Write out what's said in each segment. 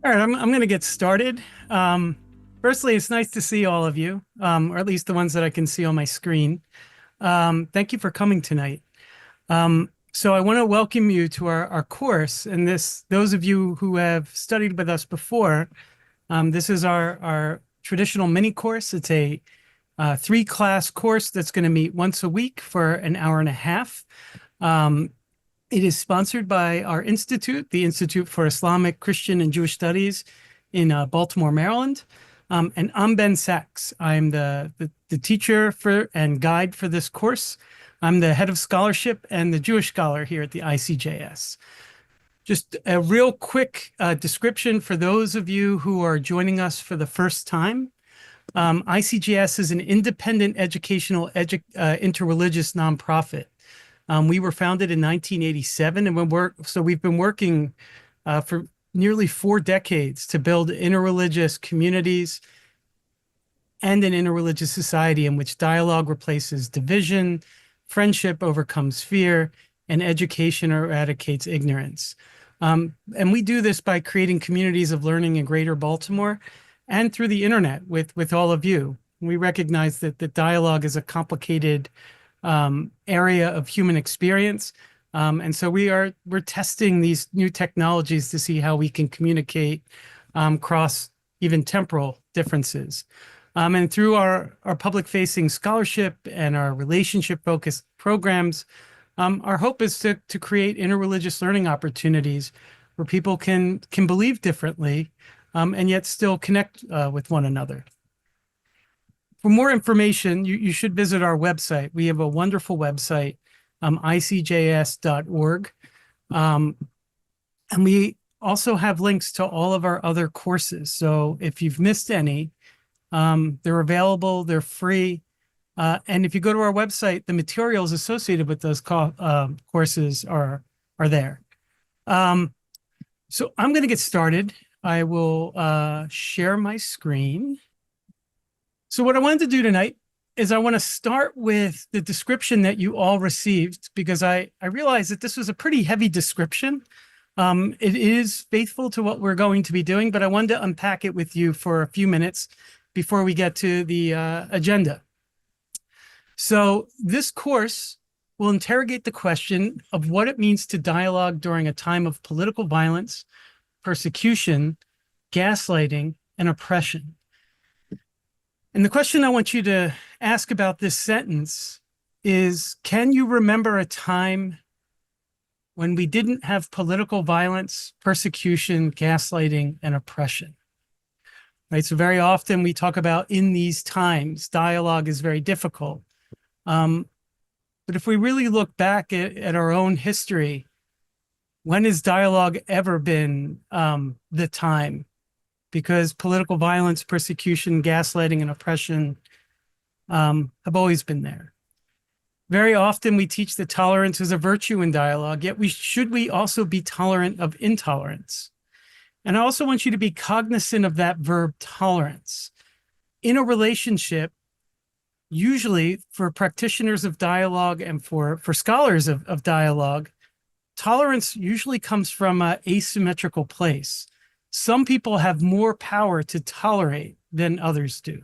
All right, I'm going to get started. Firstly, it's nice to see all of you, or at least the ones that I can see on my screen. Thank you for coming tonight. So I want to welcome you to our course. And those of you who have studied with us before, this is our traditional mini course. It's a three-class course that's going to meet once a week for an hour and a half. It is sponsored by our institute, the Institute for Islamic, Christian, and Jewish Studies in Baltimore, Maryland. And I'm Ben Sachs. I'm the teacher and guide for this course. I'm the head of scholarship and the Jewish scholar here at the ICJS. Just a real quick description for those of you who are joining us for the first time. ICJS is an independent educational interreligious nonprofit. We were founded in 1987, and we've been working for nearly 4 decades to build interreligious communities and an interreligious society in which dialogue replaces division, friendship overcomes fear, and education eradicates ignorance. And we do this by creating communities of learning in Greater Baltimore and through the internet with all of you. We recognize that the dialogue is a complicated area of human experience. And so we're testing these new technologies to see how we can communicate across even temporal differences. And through our public-facing scholarship and our relationship-focused programs, our hope is to create interreligious learning opportunities where people can believe differently and yet still connect with one another. For more information, you should visit our website. We have a wonderful website, icjs.org. And we also have links to all of our other courses. So if you've missed any, they're available, they're free. And if you go to our website, the materials associated with those courses are there. So I'm going to get started. I will share my screen. So what I wanted to do tonight is I want to start with the description that you all received, because I realized that this was a pretty heavy description. It is faithful to what we're going to be doing, but I wanted to unpack it with you for a few minutes before we get to the agenda. So this course will interrogate the question of what it means to dialogue during a time of political violence, persecution, gaslighting, and oppression. And the question I want you to ask about this sentence is, can you remember a time when we didn't have political violence, persecution, gaslighting, and oppression? Right? So very often we talk about in these times, dialogue is very difficult. But if we really look back at our own history, when has dialogue ever been the time? Because political violence, persecution, gaslighting, and oppression have always been there. Very often we teach that tolerance is a virtue in dialogue, yet should we also be tolerant of intolerance? And I also want you to be cognizant of that verb tolerance. In a relationship, usually for practitioners of dialogue and for scholars of dialogue, tolerance usually comes from an asymmetrical place. Some people have more power to tolerate than others do.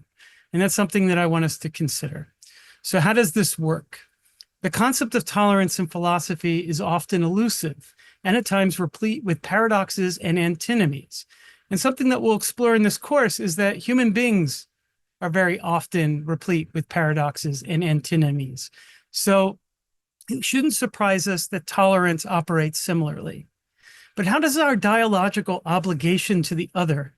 And that's something that I want us to consider. So how does this work? The concept of tolerance in philosophy is often elusive and at times replete with paradoxes and antinomies. And something that we'll explore in this course is that human beings are very often replete with paradoxes and antinomies. So it shouldn't surprise us that tolerance operates similarly. But how does our dialogical obligation to the other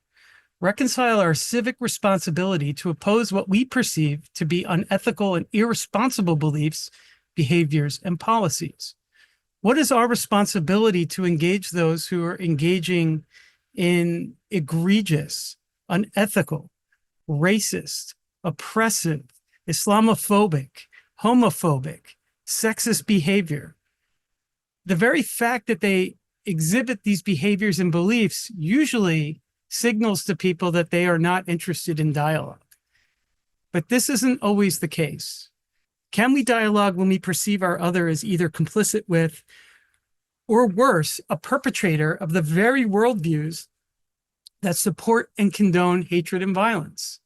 reconcile our civic responsibility to oppose what we perceive to be unethical and irresponsible beliefs, behaviors, and policies? What is our responsibility to engage those who are engaging in egregious, unethical, racist, oppressive, Islamophobic, homophobic, sexist behavior? The very fact that they exhibit these behaviors and beliefs usually signals to people that they are not interested in dialogue. But this isn't always the case. Can we dialogue when we perceive our other as either complicit with, or worse, a perpetrator of the very worldviews that support and condone hatred and violence.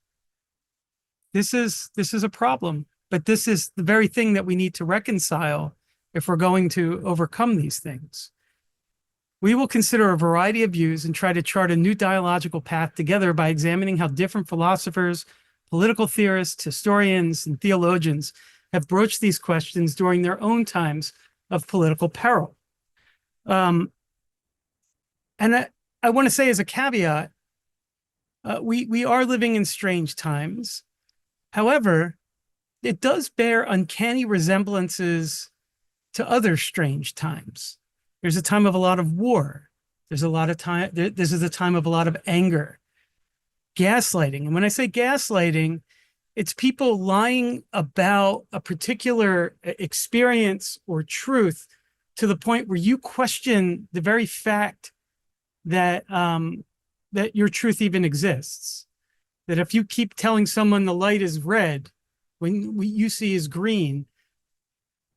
This is a problem, but this is the very thing that we need to reconcile if we're going to overcome these things. We will consider a variety of views and try to chart a new dialogical path together by examining how different philosophers, political theorists, historians, and theologians have broached these questions during their own times of political peril. And I want to say as a caveat, we are living in strange times. However, it does bear uncanny resemblances to other strange times. There's a time of a lot of war. There's a lot of time. This is a time of a lot of anger, gaslighting. And when I say gaslighting, it's people lying about a particular experience or truth to the point where you question the very fact that that your truth even exists. That if you keep telling someone the light is red when you see is green,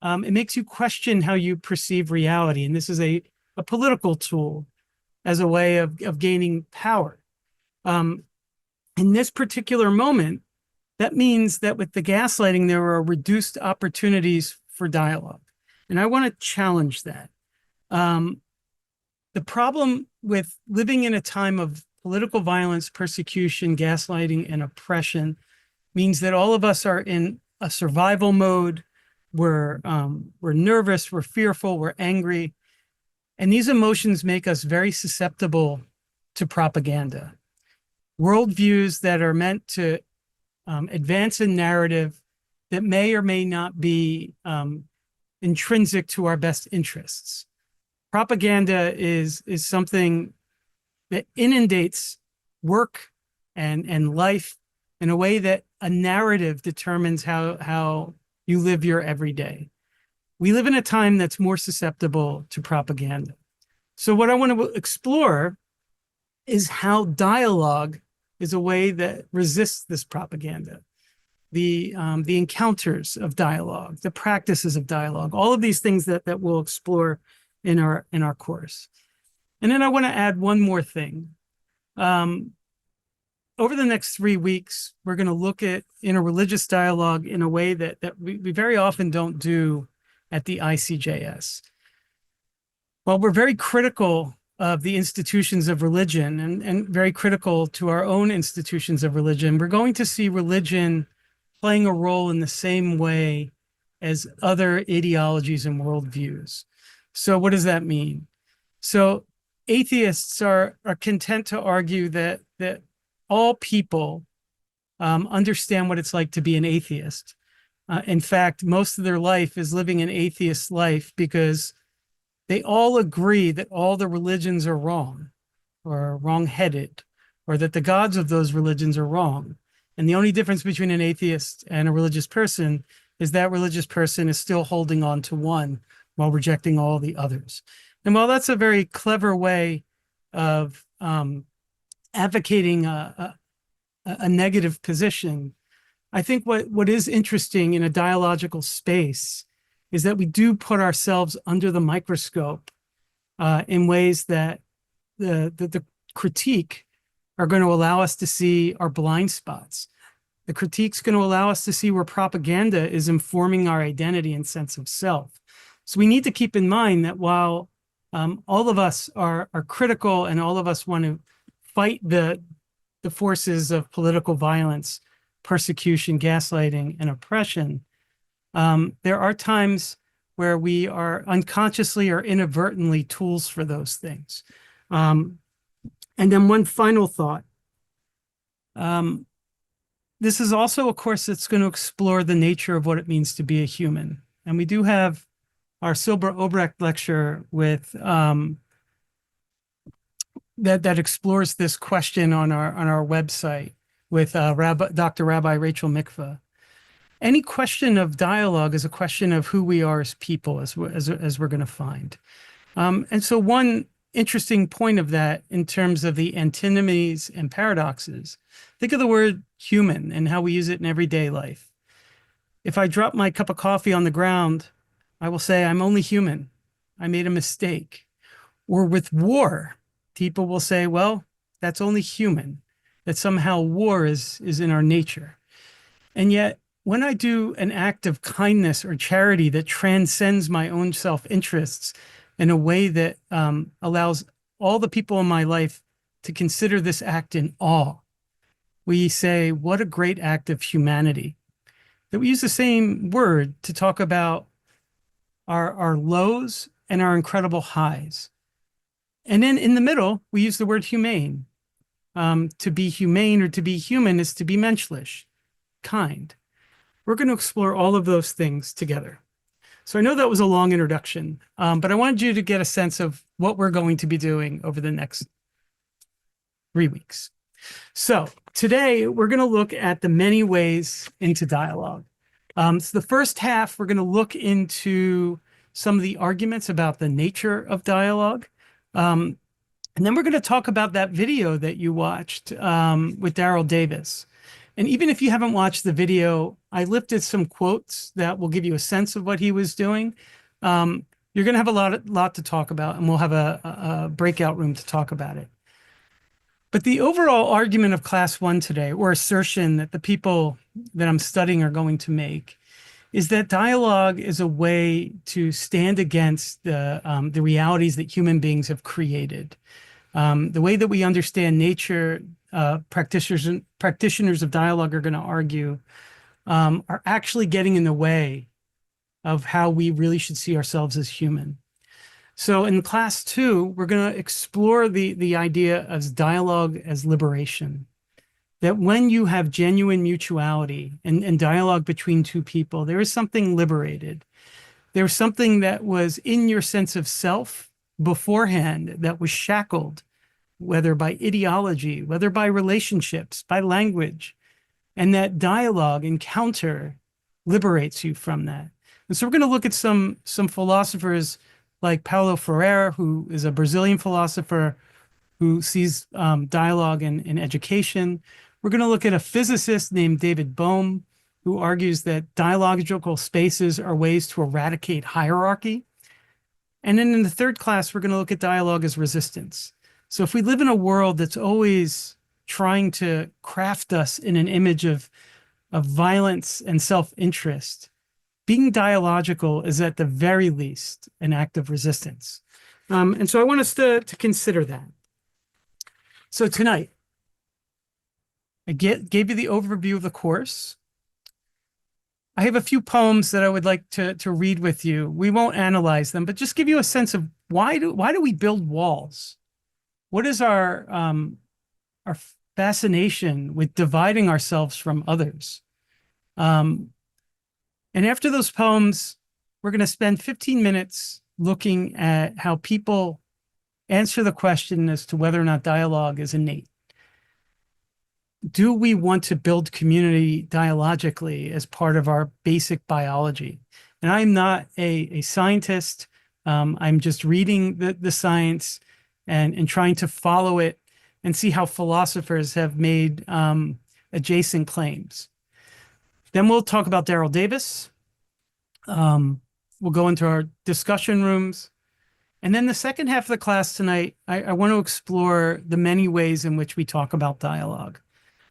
it makes you question how you perceive reality. And this is a political tool as a way of gaining power. In this particular moment, that means that with the gaslighting, there are reduced opportunities for dialogue. And I want to challenge that. The problem with living in a time of political violence, persecution, gaslighting, and oppression means that all of us are in a survival mode. We're nervous, we're fearful, we're angry. And these emotions make us very susceptible to propaganda. Worldviews that are meant to advance a narrative that may or may not be intrinsic to our best interests. Propaganda is something that inundates work and life in a way that a narrative determines how you live your everyday. We live in a time that's more susceptible to propaganda. So what I want to explore is how dialogue is a way that resists this propaganda. The encounters of dialogue, the practices of dialogue, all of these things that we'll explore in our course. And then I want to add one more thing. Over the next 3 weeks, we're going to look at interreligious dialogue in a way that we very often don't do at the ICJS. While we're very critical of the institutions of religion and very critical to our own institutions of religion, we're going to see religion playing a role in the same way as other ideologies and worldviews. So what does that mean? So atheists are content to argue that all people understand what it's like to be an atheist. In fact, most of their life is living an atheist life because they all agree that all the religions are wrong or wrong-headed, or that the gods of those religions are wrong. And the only difference between an atheist and a religious person is that religious person is still holding on to one while rejecting all the others. And while that's a very clever way of advocating a negative position, I think what is interesting in a dialogical space is that we do put ourselves under the microscope in ways that the critique are going to allow us to see our blind spots. The critique's going to allow us to see where propaganda is informing our identity and sense of self. So we need to keep in mind that while all of us are critical and all of us want to fight the forces of political violence, persecution, gaslighting, and oppression, there are times where we are unconsciously or inadvertently tools for those things. And then one final thought. This is also a course that's going to explore the nature of what it means to be a human. And we do have our Silber Obrecht lecture with that explores this question on our website with Dr. Rabbi Rachel Mikva. Any question of dialogue is a question of who we are as people, as we're going to find. And so one interesting point of that in terms of the antinomies and paradoxes, think of the word human and how we use it in everyday life. If I drop my cup of coffee on the ground, I will say, I'm only human. I made a mistake. Or with war, people will say, well, that's only human, that somehow war is in our nature. And yet, when I do an act of kindness or charity that transcends my own self-interests in a way that allows all the people in my life to consider this act in awe, we say, what a great act of humanity. That we use the same word to talk about our lows and our incredible highs. And then in the middle, we use the word humane. To be humane or to be human is to be menschlich, kind. We're going to explore all of those things together. So I know that was a long introduction, but I wanted you to get a sense of what we're going to be doing over the next 3 weeks. So today we're going to look at the many ways into dialogue. So the first half, we're going to look into some of the arguments about the nature of dialogue. And then we're going to talk about that video that you watched with Daryl Davis. And even if you haven't watched the video, I lifted some quotes that will give you a sense of what he was doing. You're going to have a lot to talk about, and we'll have a breakout room to talk about it. But the overall argument of class 1 today, or assertion that the people that I'm studying are going to make, is that dialogue is a way to stand against the realities that human beings have created. The way that we understand nature, practitioners of dialogue are going to argue, are actually getting in the way of how we really should see ourselves as human. So in class 2, we're going to explore the idea of dialogue as liberation. That when you have genuine mutuality and dialogue between two people, there is something liberated. There's something that was in your sense of self beforehand that was shackled, whether by ideology, whether by relationships, by language, and that dialogue, encounter, liberates you from that. And so we're going to look at some philosophers like Paulo Freire, who is a Brazilian philosopher who sees dialogue in education. We're going to look at a physicist named David Bohm, who argues that dialogical spaces are ways to eradicate hierarchy. And then in the third class, we're going to look at dialogue as resistance. So if we live in a world that's always trying to craft us in an image of violence and self-interest, being dialogical is at the very least an act of resistance. And so I want us to consider that. So tonight, I gave you the overview of the course. I have a few poems that I would like to read with you. We won't analyze them, but just give you a sense of why do we build walls? What is our fascination with dividing ourselves from others? And after those poems, we're going to spend 15 minutes looking at how people answer the question as to whether or not dialogue is innate. Do we want to build community dialogically as part of our basic biology? And I'm not a scientist. I'm just reading the science and trying to follow it and see how philosophers have made adjacent claims. Then we'll talk about Daryl Davis. We'll go into our discussion rooms. And then the second half of the class tonight, I want to explore the many ways in which we talk about dialogue.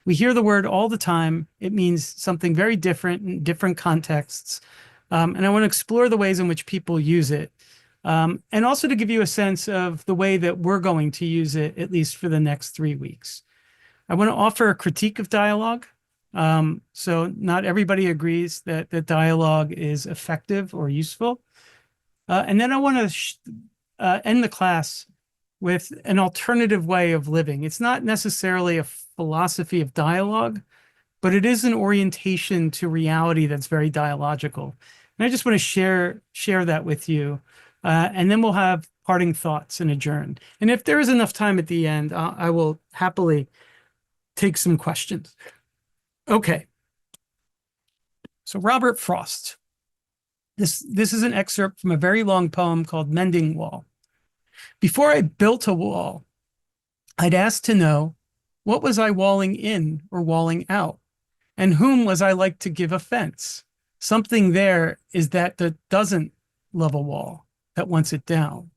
We hear the word all the time. It means something very different in different contexts. And I want to explore the ways in which people use it. And also to give you a sense of the way that we're going to use it, at least for the next 3 weeks. I want to offer a critique of dialogue. So not everybody agrees that dialogue is effective or useful. And then I want to end the class with an alternative way of living. It's not necessarily a philosophy of dialogue, but it is an orientation to reality that's very dialogical. And I just want to share that with you. And then we'll have parting thoughts and adjourn. And if there is enough time at the end, I will happily take some questions. Okay. So Robert Frost. This is an excerpt from a very long poem called Mending Wall. Before I built a wall, I'd ask to know, what was I walling in or walling out? And whom was I like to give offense? Something there is that doesn't love a wall, that wants it down.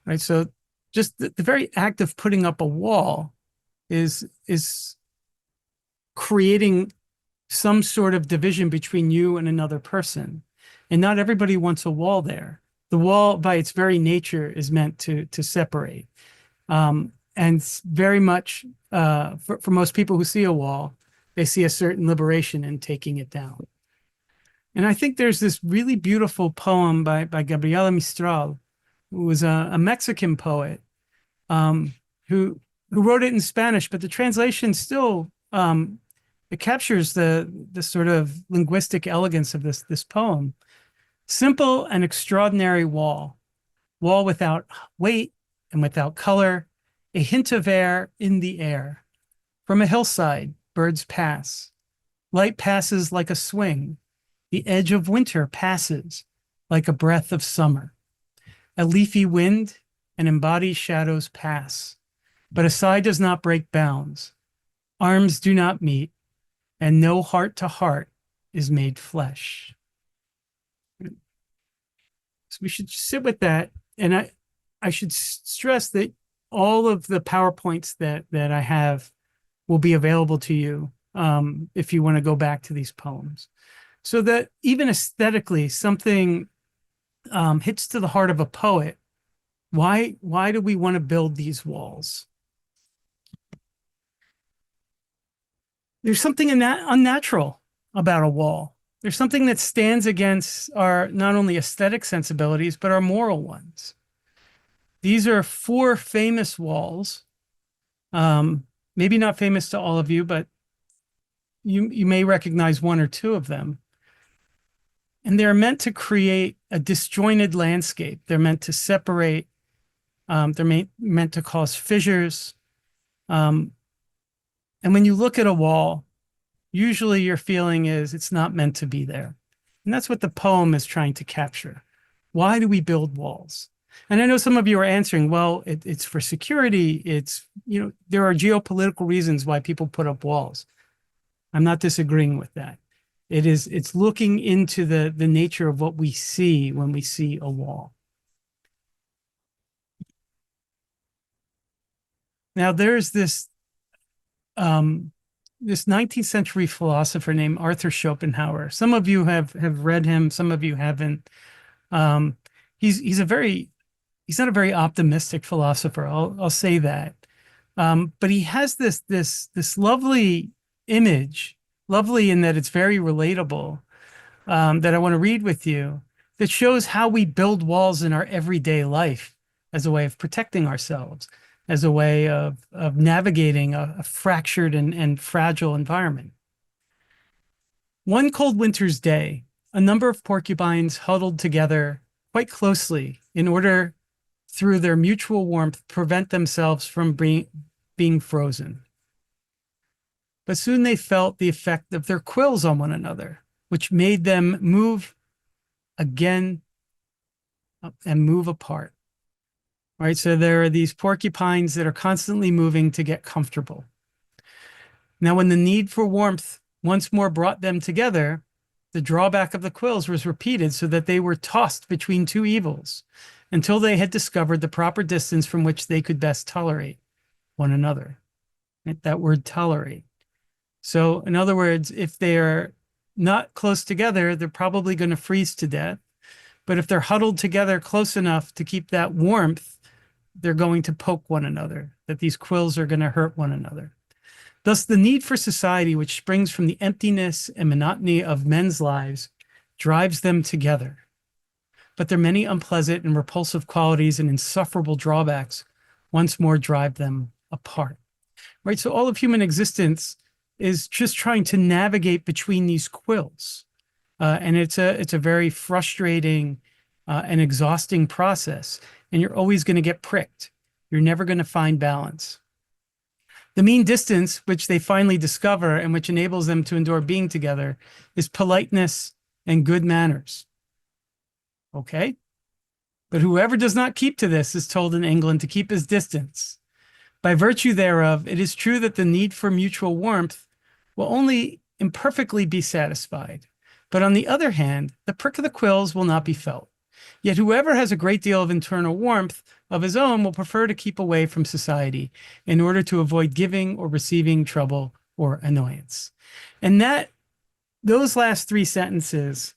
Right? So just the very act of putting up a wall is creating some sort of division between you and another person. And not everybody wants a wall there. The wall, by its very nature, is meant to separate. And very much for most people who see a wall, they see a certain liberation in taking it down. And I think there's this really beautiful poem by Gabriela Mistral, who was a Mexican poet, um, who wrote it in Spanish, but the translation still it captures the sort of linguistic elegance of this poem. Simple and extraordinary wall, wall without weight and without color, a hint of air in the air. From a hillside, birds pass. Light passes like a swing. The edge of winter passes like a breath of summer. A leafy wind and embodied shadows pass. But a sigh does not break bounds. Arms do not meet, and no heart to heart is made flesh. So we should sit with that. And I should stress that all of the PowerPoints that I have will be available to you if you want to go back to these poems. So that even aesthetically, something hits to the heart of a poet. Why do we want to build these walls? There's something unnatural about a wall. There's something that stands against our not only aesthetic sensibilities, but our moral ones. These are 4 famous walls. Maybe not famous to all of you, but you may recognize 1 or 2 of them. And they're meant to create a disjointed landscape. They're meant to separate. They're meant to cause fissures. And when you look at a wall, usually your feeling is it's not meant to be there. And that's what the poem is trying to capture. Why do we build walls? And I know some of you are answering, well, it's for security. There are geopolitical reasons why people put up walls. I'm not disagreeing with that. It's looking into the nature of what we see when we see a wall. Now there's this 19th century philosopher named Arthur Schopenhauer. Some of you have read him, some of you haven't. He's not a very optimistic philosopher. I'll say that. But he has this lovely image, lovely in that it's very relatable, that I want to read with you, that shows how we build walls in our everyday life as a way of protecting ourselves, as a way of navigating a fractured and fragile environment. One cold winter's day, a number of porcupines huddled together quite closely in order, through their mutual warmth, prevent themselves from being frozen. But soon they felt the effect of their quills on one another, which made them move again and move apart. All right, so there are these porcupines that are constantly moving to get comfortable. Now, when the need for warmth once more brought them together, the drawback of the quills was repeated so that they were tossed between 2 evils until they had discovered the proper distance from which they could best tolerate one another. Right? That word tolerate. So in other words, if they're not close together, they're probably going to freeze to death. But if they're huddled together close enough to keep that warmth, they're going to poke one another, that these quills are going to hurt one another. Thus, the need for society, which springs from the emptiness and monotony of men's lives, drives them together. But their many unpleasant and repulsive qualities and insufferable drawbacks once more drive them apart. Right? So all of human existence is just trying to navigate between these quills. And it's a very frustrating and exhausting process. And you're always going to get pricked. You're never going to find balance. The mean distance, which they finally discover and which enables them to endure being together, is politeness and good manners. Okay? But whoever does not keep to this is told in England to keep his distance. By virtue thereof, it is true that the need for mutual warmth will only imperfectly be satisfied. But on the other hand, the prick of the quills will not be felt. Yet whoever has a great deal of internal warmth of his own will prefer to keep away from society in order to avoid giving or receiving trouble or annoyance. And those last three sentences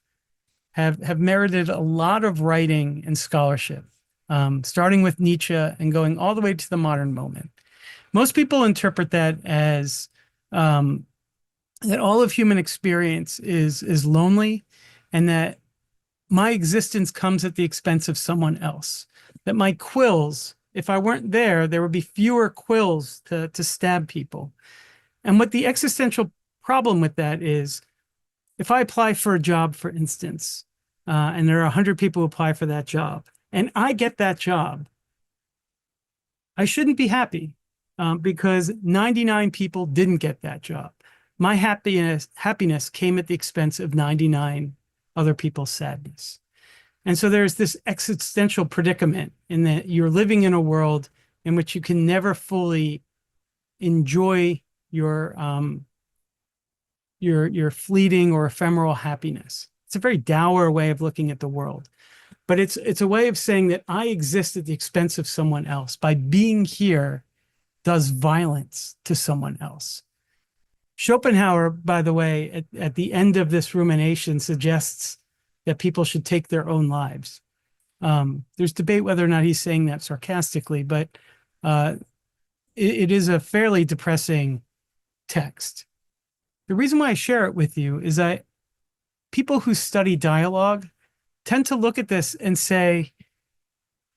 have merited a lot of writing and scholarship, starting with Nietzsche and going all the way to the modern moment. Most people interpret that as that all of human experience is lonely, and that my existence comes at the expense of someone else. That my quills, if I weren't there, there would be fewer quills to stab people. And what the existential problem with that is, if I apply for a job, for instance, and there are 100 people who apply for that job, and I get that job, I shouldn't be happy because 99 people didn't get that job. My happiness came at the expense of 99 other people's sadness. And so there's this existential predicament in that you're living in a world in which you can never fully enjoy your fleeting or ephemeral happiness. It's a very dour way of looking at the world, but it's a way of saying that I exist at the expense of someone else. By being here, does violence to someone else. Schopenhauer, by the way, at the end of this rumination, suggests that people should take their own lives. There's debate whether or not he's saying that sarcastically, but it is a fairly depressing text. The reason why I share it with you is that people who study dialogue tend to look at this and say,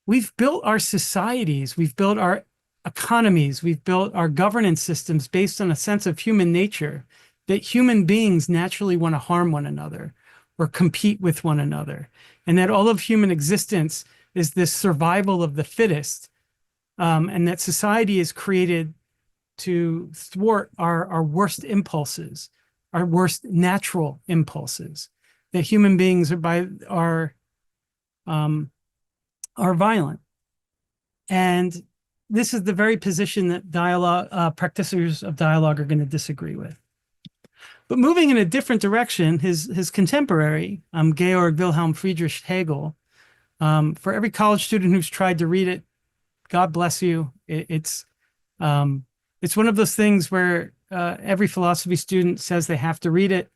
we've built our societies, we've built our economies, we've built our governance systems based on a sense of human nature, that human beings naturally want to harm one another or compete with one another, and that all of human existence is this survival of the fittest, and that society is created to thwart our worst impulses, our worst natural impulses, that human beings are violent. And this is the very position that practitioners of dialogue are going to disagree with. But moving in a different direction, his contemporary, Georg Wilhelm Friedrich Hegel, for every college student who's tried to read it, God bless you. It's one of those things where every philosophy student says they have to read it,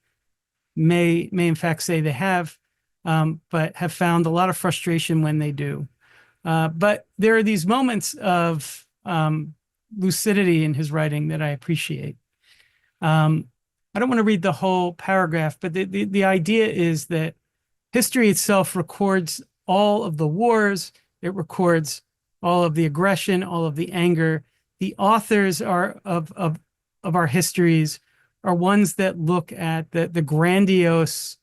may in fact say they have, but have found a lot of frustration when they do. But there are these moments of lucidity in his writing that I appreciate. I don't want to read the whole paragraph, but the idea is that history itself records all of the wars. It records all of the aggression, all of the anger. The authors of our histories are ones that look at the grandiose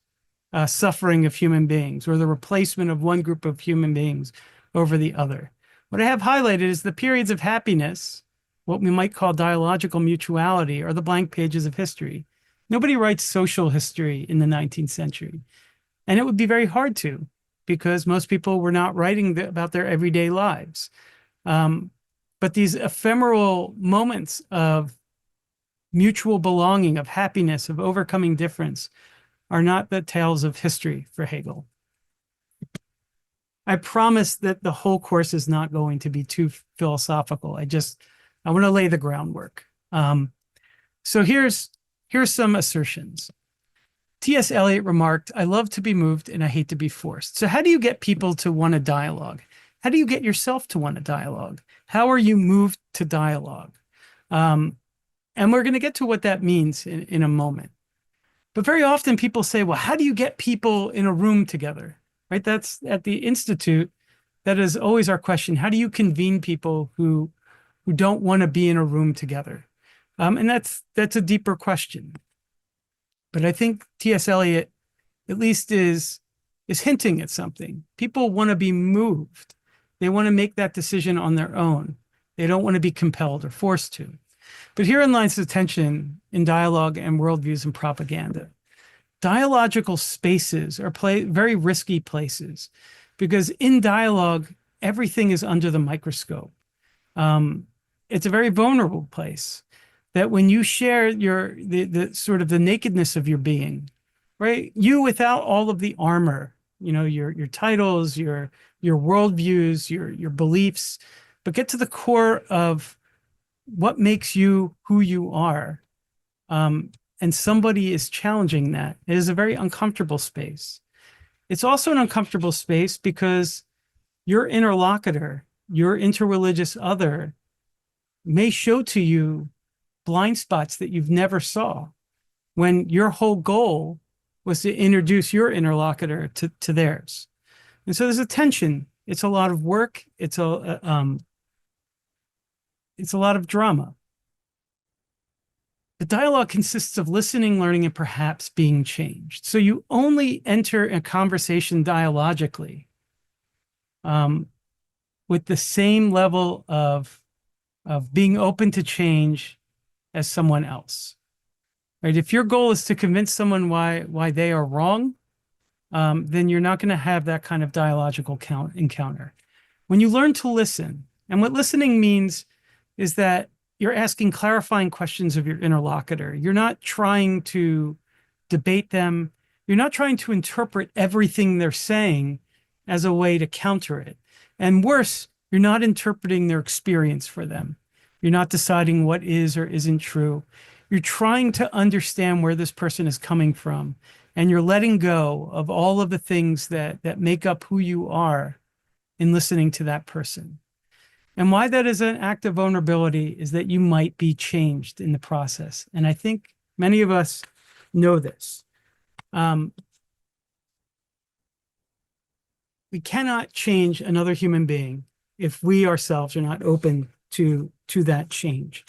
suffering of human beings, or the replacement of one group of human beings over the other. What I have highlighted is the periods of happiness, what we might call dialogical mutuality, or the blank pages of history. Nobody writes social history in the 19th century. And it would be very hard to, because most people were not writing about their everyday lives. But these ephemeral moments of mutual belonging, of happiness, of overcoming difference, are not the tales of history for Hegel. I promise that the whole course is not going to be too philosophical. I want to lay the groundwork. So here's some assertions. T.S. Eliot remarked, "I love to be moved and I hate to be forced." So how do you get people to want to dialogue? How do you get yourself to want to dialogue? How are you moved to dialogue? And we're going to get to what that means in a moment. But very often people say, well, how do you get people in a room together? Right? That's at the Institute. That is always our question. How do you convene people who don't want to be in a room together? And that's a deeper question. But I think T.S. Eliot at least is hinting at something. People want to be moved. They want to make that decision on their own. They don't want to be compelled or forced to. But herein lies the tension in dialogue and worldviews and propaganda. Dialogical spaces are very risky places, because in dialogue, everything is under the microscope. It's a very vulnerable place, that when you share the sort of the nakedness of your being, right? You without all of the armor your titles, your worldviews, your beliefs, but get to the core of what makes you who you are. And somebody is challenging that. It is a very uncomfortable space. It's also an uncomfortable space because your interlocutor, your interreligious other, may show to you blind spots that you've never saw when your whole goal was to introduce your interlocutor to theirs. And so there's a tension. It's a lot of work. It's a lot of drama. The dialogue consists of listening, learning, and perhaps being changed. So you only enter a conversation dialogically with the same level of being open to change as someone else. Right? If your goal is to convince someone why they are wrong, then you're not going to have that kind of dialogical encounter. When you learn to listen, and what listening means is that you're asking clarifying questions of your interlocutor. You're not trying to debate them. You're not trying to interpret everything they're saying as a way to counter it. And worse, you're not interpreting their experience for them. You're not deciding what is or isn't true. You're trying to understand where this person is coming from. And you're letting go of all of the things that make up who you are in listening to that person. And why that is an act of vulnerability is that you might be changed in the process. And I think many of us know this. We cannot change another human being if we ourselves are not open to that change.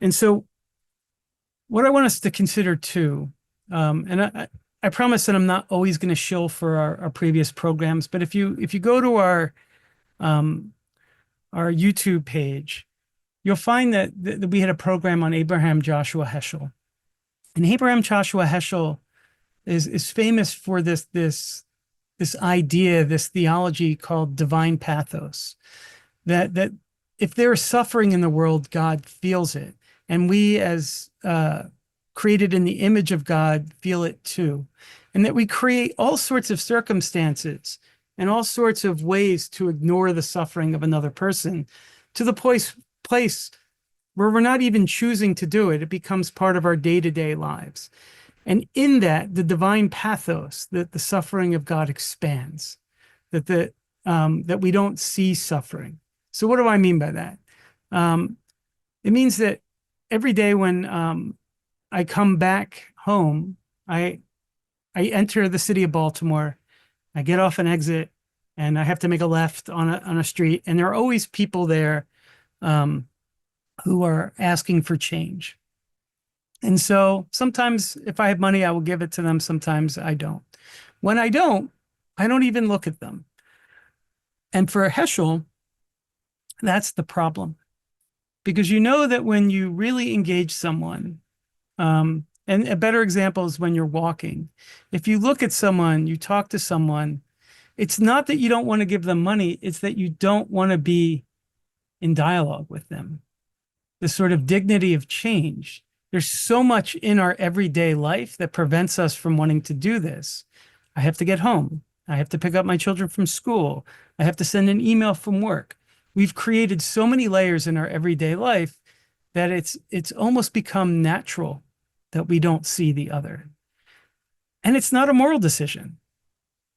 And so what I want us to consider too, and I promise that I'm not always going to shill for our previous programs, but if you go to our YouTube page, you'll find that we had a program on Abraham Joshua Heschel. And Abraham Joshua Heschel is famous for this idea, this theology called divine pathos, that if there is suffering in the world, God feels it. And we as created in the image of God feel it too. And that we create all sorts of circumstances and all sorts of ways to ignore the suffering of another person to the place where we're not even choosing to do it. It becomes part of our day-to-day lives. And in that, the divine pathos, that the suffering of God expands, that we don't see suffering. So what do I mean by that? It means that every day when I come back home, I enter the city of Baltimore, I get off an exit, and I have to make a left on a street, and there are always people there who are asking for change. And so sometimes if I have money, I will give it to them. Sometimes I don't. When I don't even look at them. And for Heschel, that's the problem. Because you know that when you really engage someone, and a better example is when you're walking. If you look at someone, you talk to someone, it's not that you don't want to give them money, it's that you don't want to be in dialogue with them. The sort of dignity of change. There's so much in our everyday life that prevents us from wanting to do this. I have to get home. I have to pick up my children from school. I have to send an email from work. We've created so many layers in our everyday life that it's almost become natural that we don't see the other. And it's not a moral decision.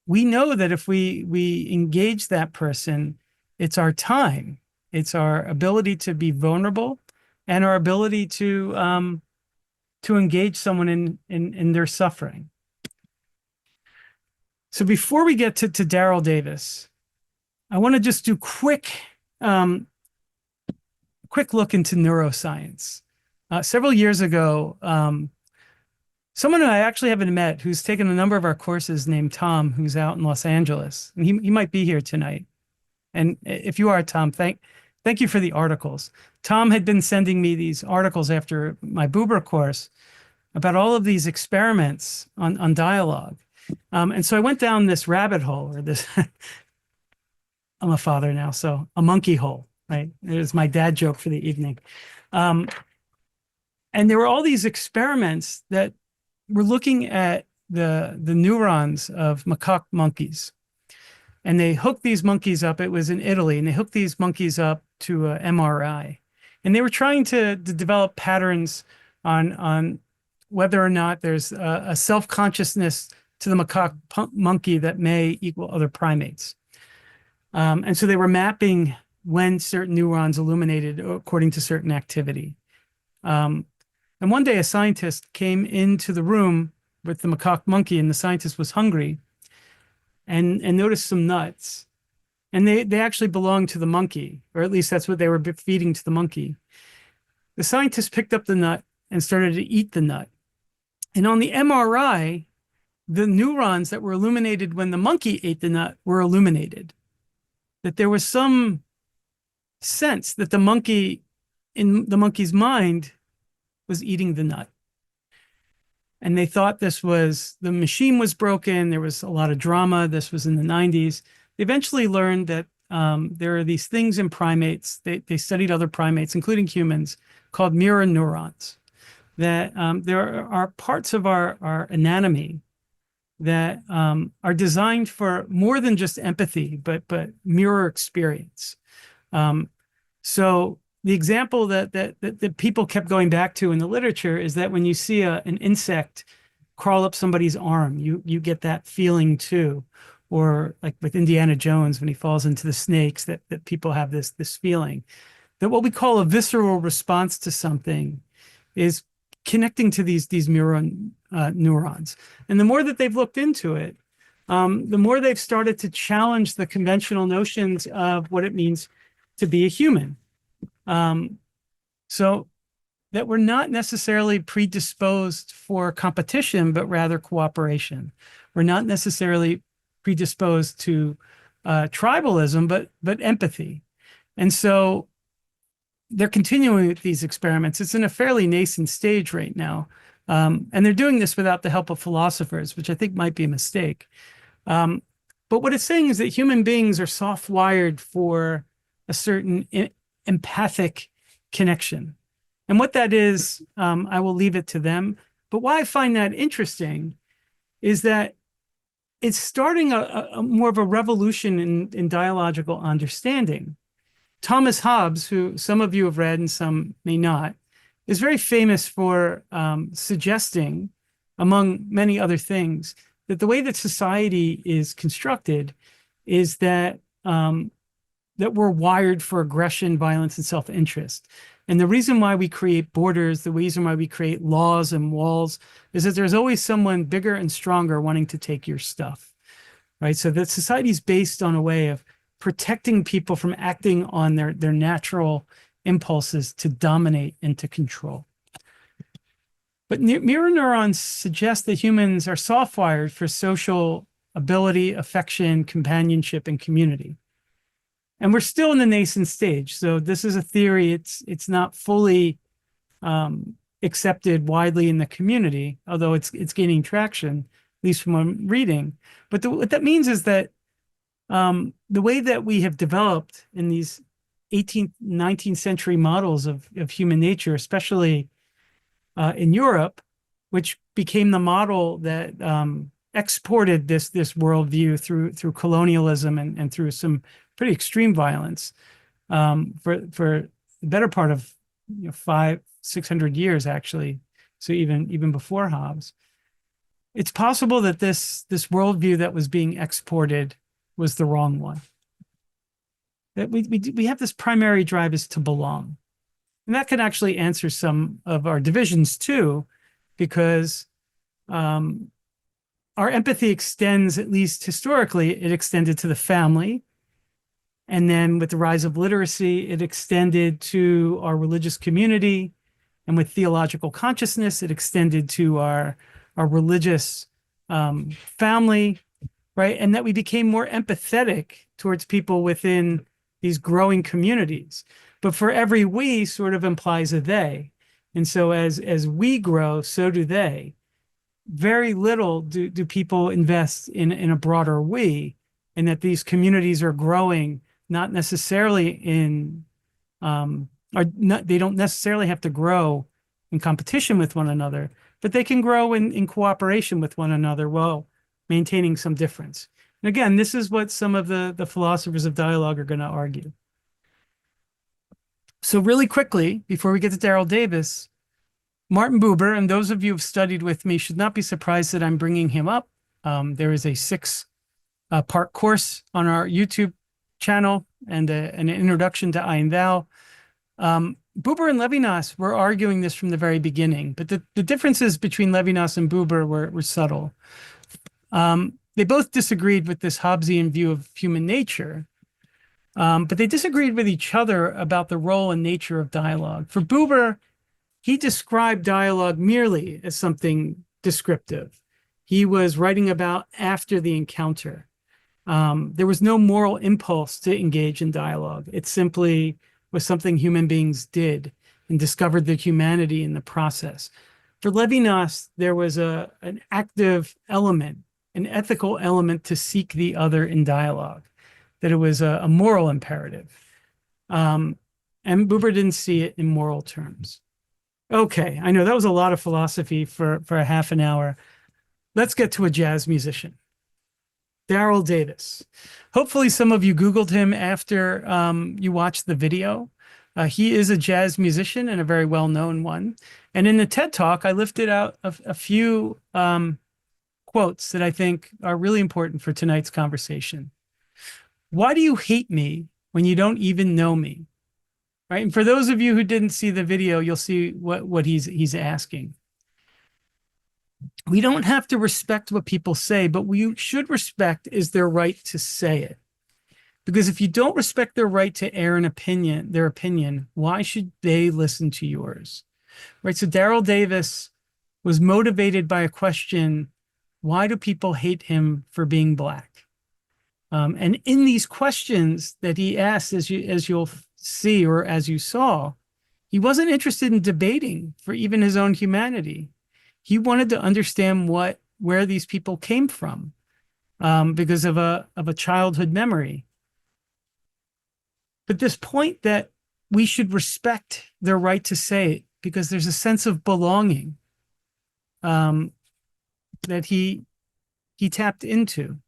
We know that if we engage that person, it's our time. It's our ability to be vulnerable and our ability to engage someone in their suffering. So before we get to Daryl Davis, I want to just do quick look into neuroscience. Several years ago, someone who I actually haven't met, who's taken a number of our courses, named Tom, who's out in Los Angeles, and he might be here tonight. And if you are, Tom, thank you for the articles. Tom had been sending me these articles after my Buber course about all of these experiments on dialogue. And so I went down this rabbit hole, or this, I'm a father now, so a monkey hole, right? It was my dad joke for the evening. And there were all these experiments that were looking at the neurons of macaque monkeys, and they hooked these monkeys up. It was in Italy, and they hooked these monkeys up to a MRI, and they were trying to develop patterns on whether or not there's a self-consciousness to the macaque monkey that may equal other primates. And so they were mapping when certain neurons illuminated according to certain activity. And one day a scientist came into the room with the macaque monkey, and the scientist was hungry and noticed some nuts. And they actually belonged to the monkey, or at least that's what they were feeding to the monkey. The scientist picked up the nut and started to eat the nut. And on the MRI, the neurons that were illuminated when the monkey ate the nut were illuminated. That there was some sense that the monkey, in the monkey's mind, was eating the nut. And they thought this was, the machine was broken. There was a lot of drama. This was in the 90s. They eventually learned that there are these things in primates. They studied other primates, including humans, called mirror neurons. That there are parts of our anatomy that are designed for more than just empathy, but mirror experience. So the example that people kept going back to in the literature is that when you see an insect crawl up somebody's arm, you get that feeling too. Or like with Indiana Jones, when he falls into the snakes, that people have this feeling. That what we call a visceral response to something is connecting to these mirror neurons. And the more that they've looked into it, the more they've started to challenge the conventional notions of what it means to be a human. So that we're not necessarily predisposed for competition, but rather cooperation. We're not necessarily predisposed to tribalism, but empathy. And so they're continuing with these experiments. It's in a fairly nascent stage right now. And they're doing this without the help of philosophers, which I think might be a mistake. But what it's saying is that human beings are soft-wired for a certain empathic connection. And what that is, I will leave it to them. But why I find that interesting is that it's starting a more of a revolution in dialogical understanding. Thomas Hobbes, who some of you have read and some may not, is very famous for suggesting, among many other things, that the way that society is constructed is that that we're wired for aggression, violence, and self-interest. And the reason why we create borders, the reason why we create laws and walls, is that there's always someone bigger and stronger wanting to take your stuff, right? So that society is based on a way of protecting people from acting on their natural impulses to dominate and to control. But mirror neurons suggest that humans are soft-wired for social ability, affection, companionship, and community. And we're still in the nascent stage. So this is a theory. It's not fully accepted widely in the community, although it's gaining traction, at least from what I'm reading. But what that means is that the way that we have developed in these 18th, 19th century models of human nature, especially in Europe, which became the model that exported this worldview through colonialism and through some pretty extreme violence for the better part of 500-600 years, actually. So even before Hobbes, it's possible that this worldview that was being exported was the wrong one. That we have this primary drive is to belong, and that can actually answer some of our divisions too, because our empathy extends, at least historically, it extended to the family. And then with the rise of literacy, it extended to our religious community. And with theological consciousness, it extended to our religious family, right? And that we became more empathetic towards people within these growing communities. But for every we sort of implies a they. And so as we grow, so do they. Very little do people invest in a broader we, and that these communities are growing not necessarily they don't necessarily have to grow in competition with one another, but they can grow in cooperation with one another while maintaining some difference. And again, this is what some of the philosophers of dialogue are going to argue. So really quickly, before we get to Daryl Davis, Martin Buber, and those of you who've studied with me should not be surprised that I'm bringing him up. There is a 6-part course on our YouTube channel and an introduction to I and Thou. Buber and Levinas were arguing this from the very beginning, but the differences between Levinas and Buber were subtle. They both disagreed with this Hobbesian view of human nature, but they disagreed with each other about the role and nature of dialogue. For Buber, he described dialogue merely as something descriptive. He was writing about after the encounter. There was no moral impulse to engage in dialogue. It simply was something human beings did and discovered their humanity in the process. For Levinas, there was an active element, an ethical element to seek the other in dialogue, that it was a moral imperative. And Buber didn't see it in moral terms. Okay, I know that was a lot of philosophy for a half an hour. Let's get to a jazz musician. Daryl Davis. Hopefully some of you Googled him after you watched the video. He is a jazz musician and a very well-known one. And in the TED Talk, I lifted out a few quotes that I think are really important for tonight's conversation. Why do you hate me when you don't even know me? Right? And for those of you who didn't see the video, you'll see what he's asking. We don't have to respect what people say, but what you should respect is their right to say it. Because if you don't respect their right to air their opinion, why should they listen to yours? Right? So Daryl Davis was motivated by a question, why do people hate him for being Black? And in these questions that he asked, as you'll see, or as you saw, he wasn't interested in debating for even his own humanity. He wanted to understand where these people came from, because of a childhood memory. But this point that we should respect their right to say it, because there's a sense of belonging that he tapped into.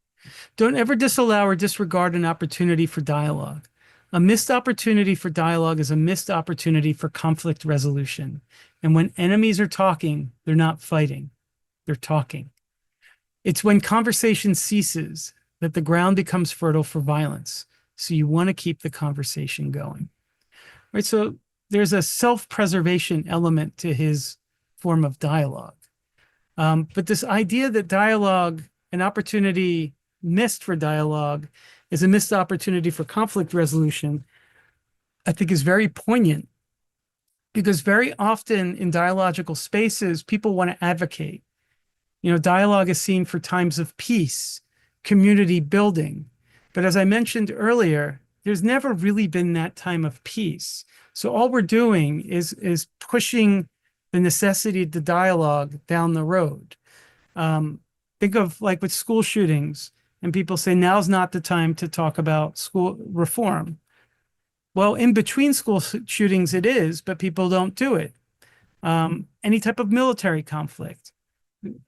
Don't ever disallow or disregard an opportunity for dialogue. A missed opportunity for dialogue is a missed opportunity for conflict resolution. And when enemies are talking, they're not fighting, they're talking. It's when conversation ceases that the ground becomes fertile for violence. So you want to keep the conversation going. Right? So there's a self-preservation element to his form of dialogue. But this idea that dialogue, an opportunity missed for dialogue, is a missed opportunity for conflict resolution, I think is very poignant, because very often in dialogical spaces, people want to advocate. You know, dialogue is seen for times of peace, community building. But as I mentioned earlier, there's never really been that time of peace. So all we're doing is pushing the necessity to dialogue down the road. Think of like with school shootings, and people say, now's not the time to talk about school reform. Well, in between school shootings, it is, but people don't do it. Any type of military conflict,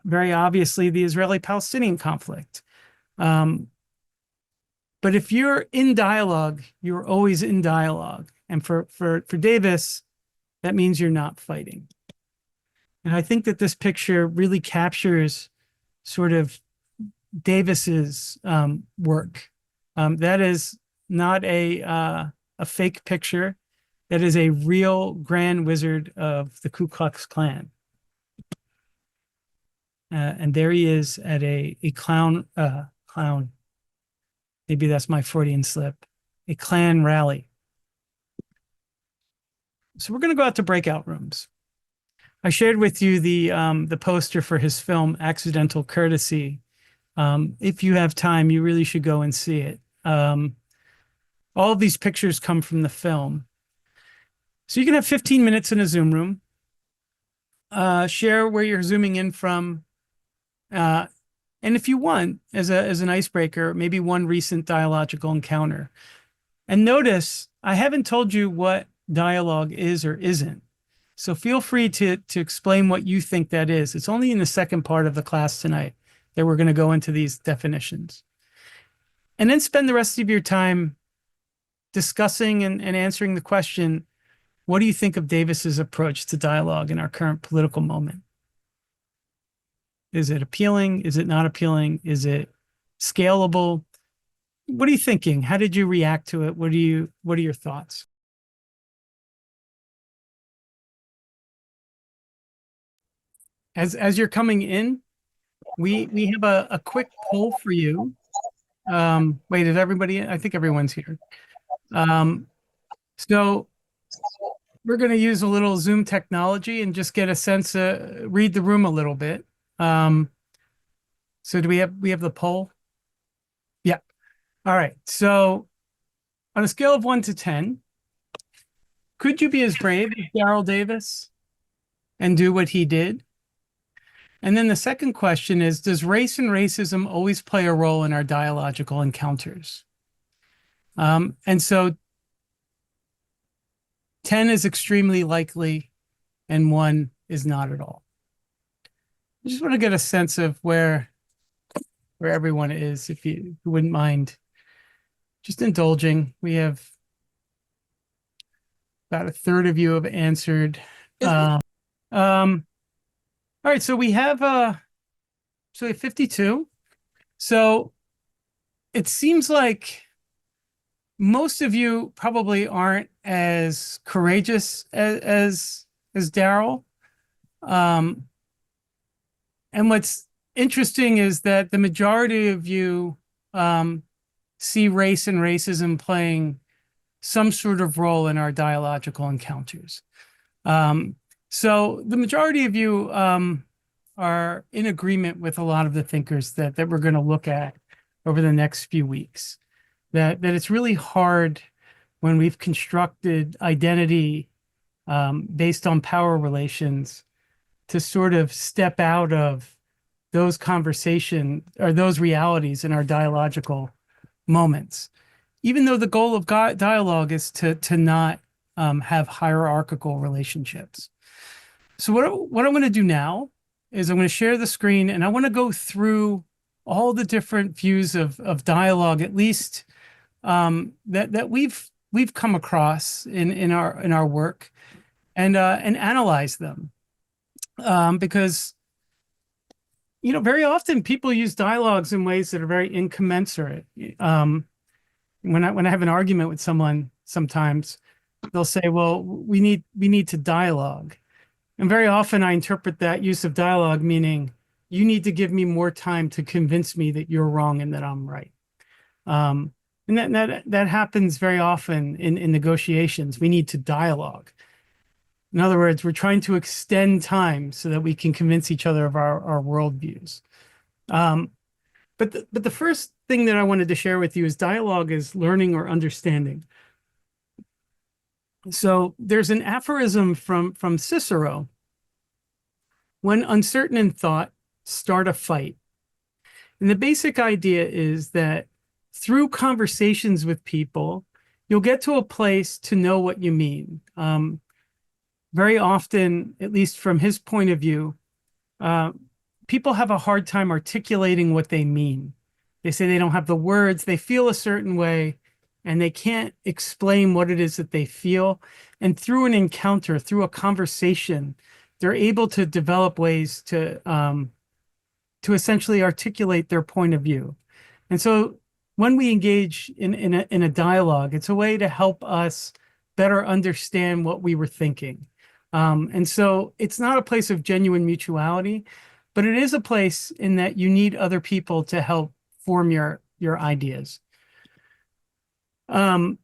very obviously the Israeli-Palestinian conflict. But if you're in dialogue, you're always in dialogue. And for Davis, that means you're not fighting. And I think that this picture really captures sort of Davis's work. That is not a fake picture. That is a real Grand Wizard of the Ku Klux Klan. And there he is at a clown, maybe that's my Freudian slip, a Klan rally. So we're going to go out to breakout rooms. I shared with you the poster for his film, Accidental Courtesy. If you have time, you really should go and see it. All of these pictures come from the film. So you can have 15 minutes in a Zoom room. Share where you're zooming in from. And if you want, as an icebreaker, maybe one recent dialogical encounter. And notice, I haven't told you what dialogue is or isn't. So feel free to explain what you think that is. It's only in the second part of the class tonight that we're going to go into these definitions. And then spend the rest of your time discussing and answering the question, what do you think of Davis's approach to dialogue in our current political moment? Is it appealing? Is it not appealing? Is it scalable? What are you thinking? How did you react to it? What are your thoughts? As you're coming in, we have a quick poll for you. Wait, is everybody? I think everyone's here. So we're going to use a little Zoom technology and just get a sense, read the room a little bit. So do we have the poll? Yeah. All right. So on a scale of 1 to 10, could you be as brave as Daryl Davis and do what he did? And then the second question is, does race and racism always play a role in our dialogical encounters? And so 10 is extremely likely and 1 is not at all. I just want to get a sense of where everyone is, if you wouldn't mind just indulging. We have about a third of you have answered. All right, so we have 52. So it seems like most of you probably aren't as courageous as Daryl. And what's interesting is that the majority of you see race and racism playing some sort of role in our dialogical encounters. So the majority of you are in agreement with a lot of the thinkers that we're going to look at over the next few weeks. That it's really hard when we've constructed identity based on power relations to sort of step out of those conversation or those realities in our dialogical moments. Even though the goal of dialogue is to not have hierarchical relationships. So what I'm going to do now is I'm going to share the screen and I want to go through all the different views of dialogue, at least that we've come across in our work, and analyze them, because very often people use dialogues in ways that are very incommensurate. When I have an argument with someone, sometimes they'll say, "Well, we need to dialogue," and very often I interpret that use of dialogue meaning you need to give me more time to convince me that you're wrong and that I'm right. And that happens very often in negotiations. We need to dialogue. In other words, we're trying to extend time so that we can convince each other of our worldviews. But the first thing that I wanted to share with you is dialogue is learning or understanding. So there's an aphorism from Cicero: when uncertain in thought, start a fight. And the basic idea is that through conversations with people, you'll get to a place to know what you mean. Very often, at least from his point of view, people have a hard time articulating what they mean. They say they don't have the words, they feel a certain way, and they can't explain what it is that they feel. And through an encounter, through a conversation, they're able to develop ways to essentially articulate their point of view. And so when we engage in a dialogue, it's a way to help us better understand what we were thinking. And so it's not a place of genuine mutuality, but it is a place in that you need other people to help form your ideas. The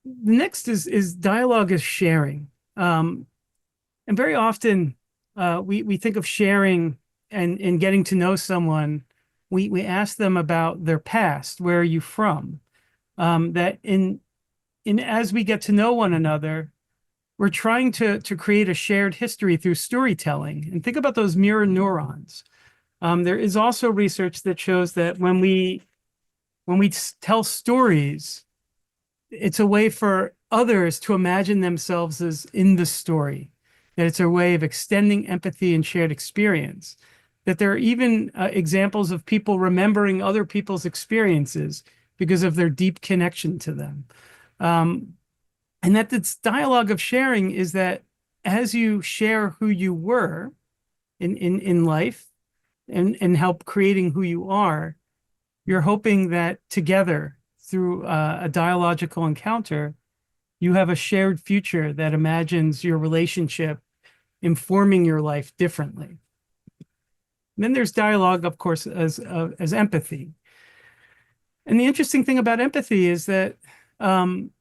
next is dialogue is sharing. And very often we think of sharing and getting to know someone. We ask them about their past. Where are you from? That as we get to know one another, we're trying to create a shared history through storytelling. And think about those mirror neurons. There is also research that shows that when we tell stories, it's a way for others to imagine themselves as in the story. that it's a way of extending empathy and shared experience, that there are even examples of people remembering other people's experiences because of their deep connection to them. Um, and that this dialogue of sharing is that as you share who you were in life and help creating who you are, you're hoping that together through a dialogical encounter, you have a shared future that imagines your relationship informing your life differently. And then there's dialogue, of course, as empathy. And the interesting thing about empathy is that um,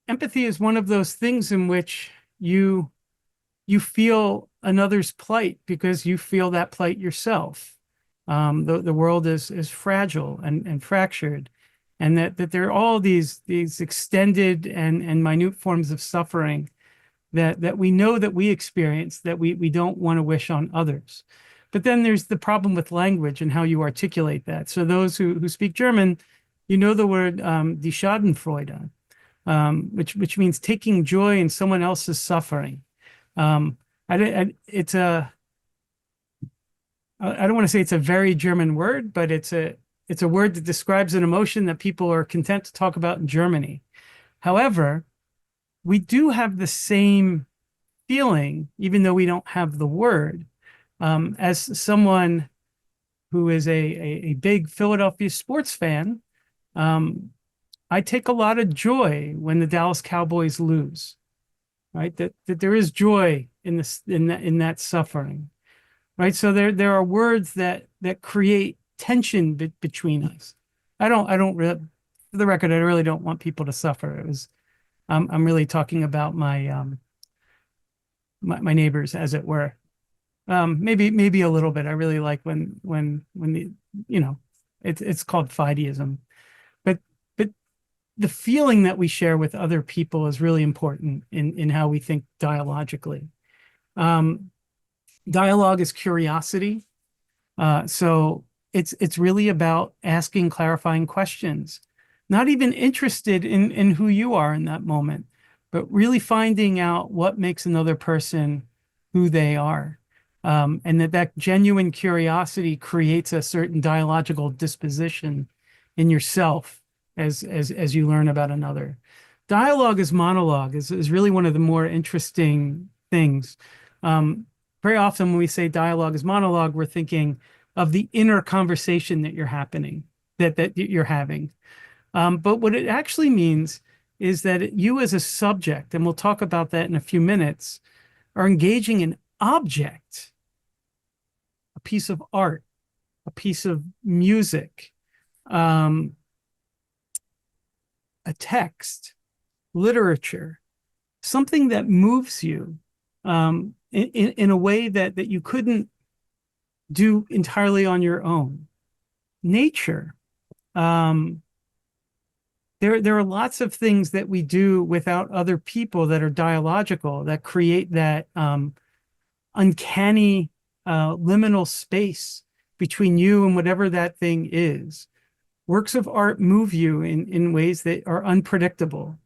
empathy is one of those things in which you feel another's plight because you feel that plight yourself. The world is fragile and fractured, and that there are all these extended and minute forms of suffering that we know that we experience that we don't want to wish on others. But then there's the problem with language and how you articulate that. So those who speak German, you know the word die Schadenfreude, which means taking joy in someone else's suffering. Um, it's I don't want to say it's a very German word, but it's a word that describes an emotion that people are content to talk about in Germany. However, we do have the same feeling, even though we don't have the word. As someone who is a big Philadelphia sports fan, I take a lot of joy when the Dallas Cowboys lose, right? That there is joy in that suffering, right? So there are words that create tension between us. I don't really, for the record, I really don't want people to suffer. I'm really talking about my neighbors, as it were. Maybe a little bit. I really like when the, you know, it's called fideism, but the feeling that we share with other people is really important in how we think dialogically. Um, Dialogue is curiosity. So it's really about asking clarifying questions, not even interested in who you are in that moment, but really finding out what makes another person who they are. And that genuine curiosity creates a certain dialogical disposition in yourself as you learn about another. Dialogue as monologue is really one of the more interesting things. Very often when we say dialogue is monologue, we're thinking of the inner conversation that you're having. But what it actually means is that you as a subject, and we'll talk about that in a few minutes, are engaging an object, a piece of art, a piece of music, a text, literature, something that moves you in a way that you couldn't do entirely on your own. Nature. There are lots of things that we do without other people that are dialogical, that create that uncanny liminal space between you and whatever that thing is. Works of art move you in ways that are unpredictable.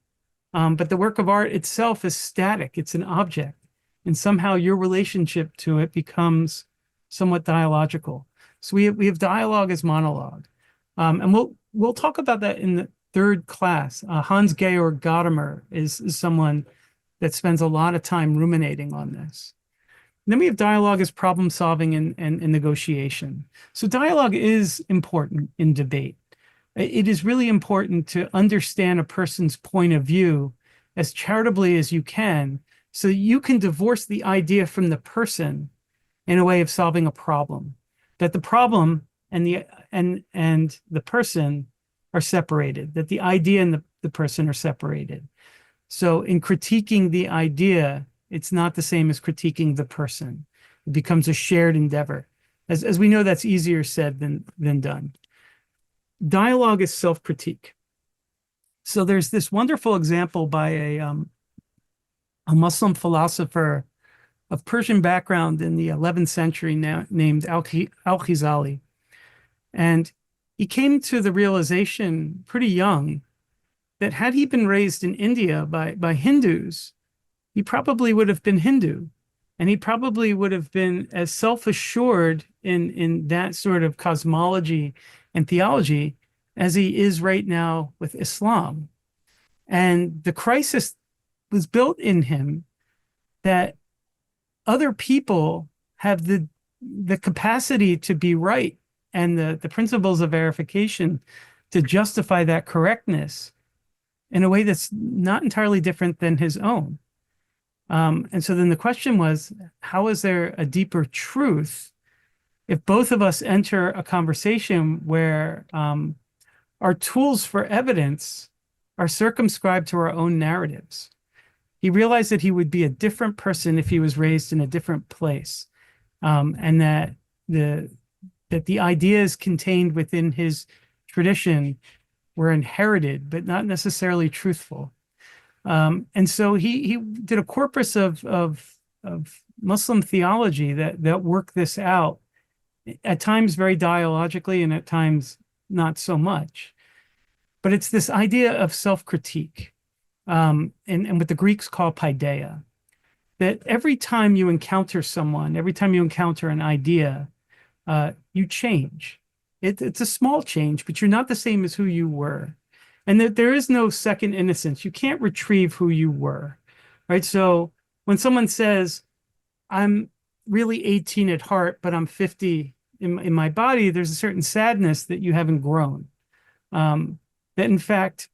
But the work of art itself is static. It's an object. And somehow your relationship to it becomes somewhat dialogical. So we have dialogue as monologue. And we'll talk about that in the third class. Hans Georg Gadamer is someone that spends a lot of time ruminating on this. And then we have dialogue as problem solving and negotiation. So dialogue is important in debate. It is really important to understand a person's point of view as charitably as you can, so you can divorce the idea from the person in a way of solving a problem. That the problem and the person are separated, that the idea and the person are separated. So in critiquing the idea, it's not the same as critiquing the person. It becomes a shared endeavor. As we know, that's easier said than done. Dialogue is self-critique. So there's this wonderful example by a Muslim philosopher of Persian background in the 11th century named Al-Ghazali. And he came to the realization pretty young that had he been raised in India by Hindus, he probably would have been Hindu. And he probably would have been as self-assured in that sort of cosmology and theology as he is right now with Islam. And the crisis was built in him that other people have the capacity to be right and the principles of verification to justify that correctness in a way that's not entirely different than his own. And so then the question was, how is there a deeper truth if both of us enter a conversation where our tools for evidence are circumscribed to our own narratives? He realized that he would be a different person if he was raised in a different place, and that the ideas contained within his tradition were inherited, but not necessarily truthful. And so he did a corpus of Muslim theology that worked this out, at times very dialogically and at times not so much. But it's this idea of self-critique, and what the Greeks call paideia, that every time you encounter someone, every time you encounter an idea, you change. It's a small change, but you're not the same as who you were. And that there is no second innocence. You can't retrieve who you were, right? So when someone says, I'm really 18 at heart, but I'm 50 in my body, there's a certain sadness that you haven't grown. That in fact,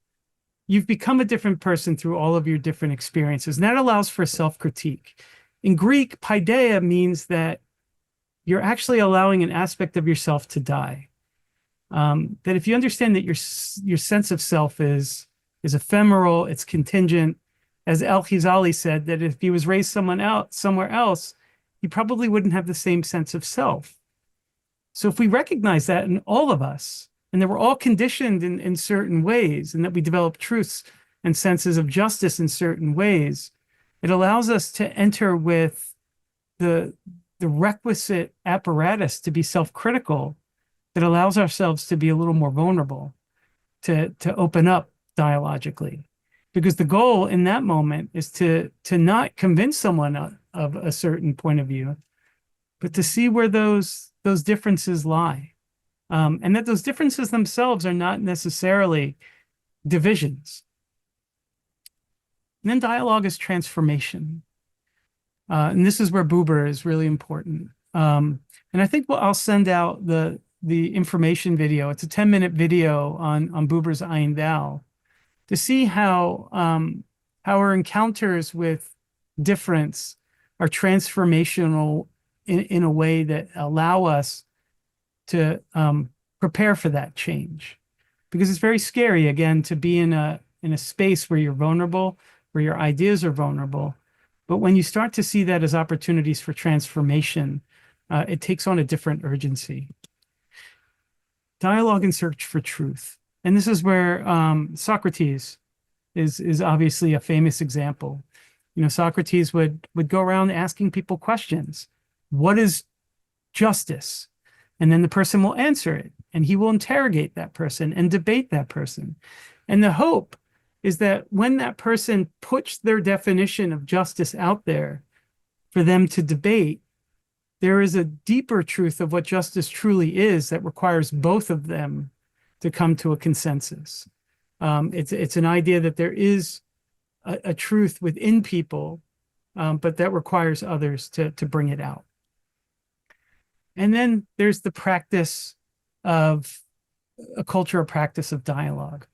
you've become a different person through all of your different experiences. And that allows for self-critique. In Greek, paideia means that you're actually allowing an aspect of yourself to die. That if you understand that your sense of self is ephemeral, it's contingent, as Al-Ghazali said, that if he was raised somewhere else, he probably wouldn't have the same sense of self. So if we recognize that in all of us, and that we're all conditioned in certain ways, and that we develop truths and senses of justice in certain ways, it allows us to enter with the requisite apparatus to be self-critical, that allows ourselves to be a little more vulnerable, to open up dialogically. Because the goal in that moment is to not convince someone of a certain point of view, but to see where those differences lie. And that those differences themselves are not necessarily divisions. And then dialogue is transformation. And this is where Buber is really important. And I think I'll send out the information video. It's a 10-minute video on Buber's Ein Thou, to see how our encounters with difference are transformational in a way that allow us to prepare for that change. Because it's very scary, again, to be in a space where you're vulnerable, where your ideas are vulnerable. But when you start to see that as opportunities for transformation, it takes on a different urgency. Dialogue in search for truth. And this is where Socrates is obviously a famous example. You know, Socrates would go around asking people questions. What is justice? And then the person will answer it, and he will interrogate that person and debate that person. And the hope is that when that person puts their definition of justice out there for them to debate, there is a deeper truth of what justice truly is that requires both of them to come to a consensus. It's an idea that there is a truth within people, but that requires others to bring it out. And then there's the practice of a culture or practice of dialogue.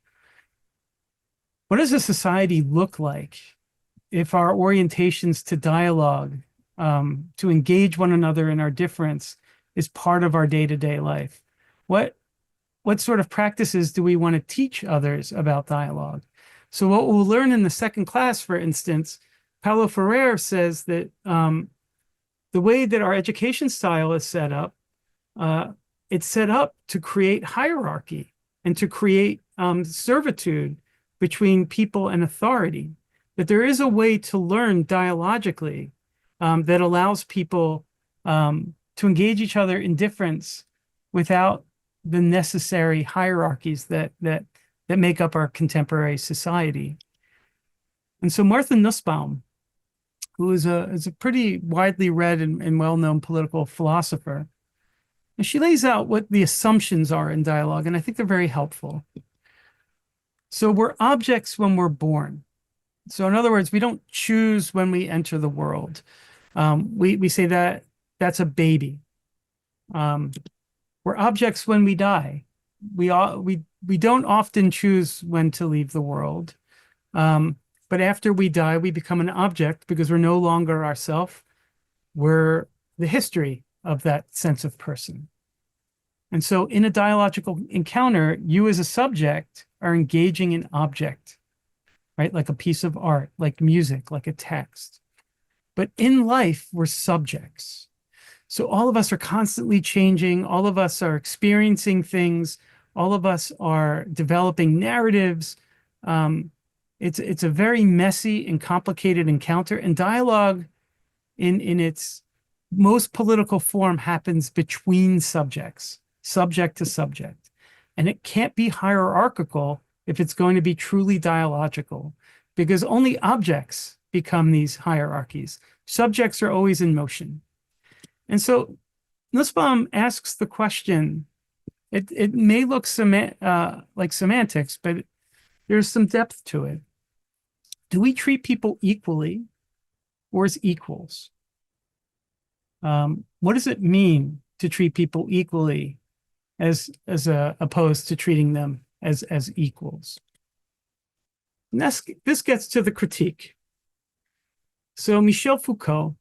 What does a society look like if our orientations to dialogue, to engage one another in our difference, is part of our day-to-day life? What sort of practices do we want to teach others about dialogue? So what we'll learn in the second class, for instance, Paulo Freire says that the way that our education style is set up, it's set up to create hierarchy and to create servitude between people and authority. That there is a way to learn dialogically that allows people to engage each other in difference without the necessary hierarchies that make up our contemporary society. And so Martha Nussbaum who is a pretty widely read and well-known political philosopher. And she lays out what the assumptions are in dialogue, and I think they're very helpful. So we're objects when we're born. So in other words, we don't choose when we enter the world. We say that that's a baby. Um, we're objects when we die. We don't often choose when to leave the world. But after we die, we become an object because we're no longer ourself. We're the history of that sense of person. And so in a dialogical encounter, you as a subject are engaging an object, right? Like a piece of art, like music, like a text. But in life, we're subjects. So all of us are constantly changing. All of us are experiencing things. All of us are developing narratives. It's a very messy and complicated encounter. And dialogue in its most political form happens between subjects, subject to subject. And it can't be hierarchical if it's going to be truly dialogical, because only objects become these hierarchies. Subjects are always in motion. And so Nussbaum asks the question, it may look like semantics, but there's some depth to it. Do we treat people equally or as equals? What does it mean to treat people equally as opposed to treating them as equals? And this gets to the critique. So Michel Foucault,